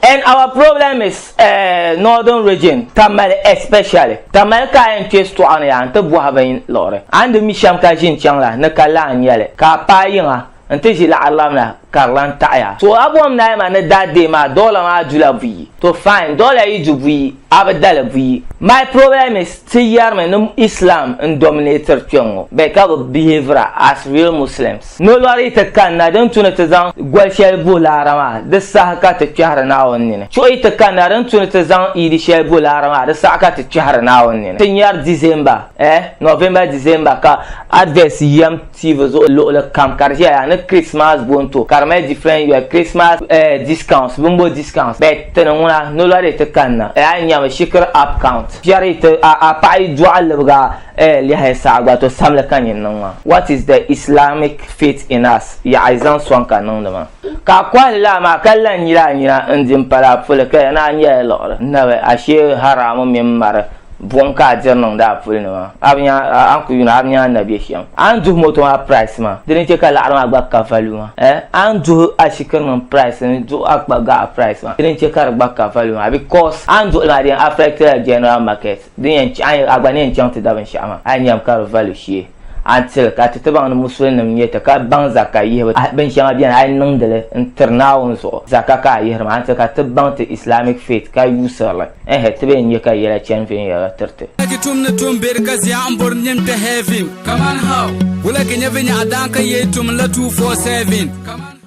And our problem is northern region, Tamal especially. Tamal ka en test to an ya to bo habain lore. And the misham ka jin changla na kala nyale. Ka pa yinga ante jila alamna karlan ta'ya. So abom na ma na dade ma dola ma jula vi. To fine dola yi juvi abadala vi. My problem is to year men Islam and dominator kyongo. Because behavior as real Muslims. No lori te kan na don tuna te zan gwalshel bola rama. De sahaka te kyahra na wonnine. Cho ite kan na don tuna te zan idi shel bola rama. De sahaka te kyahra na wonnine. Ten year December, November December ka adverse yam TV zo lo kam karja na Christmas bonto. Karma different your Christmas discounts, bumbo discounts. Bet tenona no lori te kan na. Anyam shikr up count. Jari te a pai dual ga liha sagwa to samla kanyin nonga. What is the Islamic faith in us? Ya aizan swanka nonga. Ka kwalla ma kallan nyira ndim para fulka na nya lor. Nawe ashe haramu mimmar bonka jernon da fulno. Abnya anku yuna abnya nabi sham. Andu moto ma price ma. Dinin te kala arma gba ka value ma. Andu ashikar man price ni do akba ga price ma. Dinin te kala gba ka value ma because andu la den affect general market. Dinin agba ni enchant da ban shama. Anyam ka value shi. Until ka ta ban musulun nam yeta ka ban zakai ban shama biyan ai nan da internawon so zakaka yi har ma ta ka ta ban ta Islamic faith ka usala ta ben yaka yela champion ya tarte tum na tum ber ka ya ambor nyem te heaven kaman how wala ke nyevenya adanka yetum la 247 kaman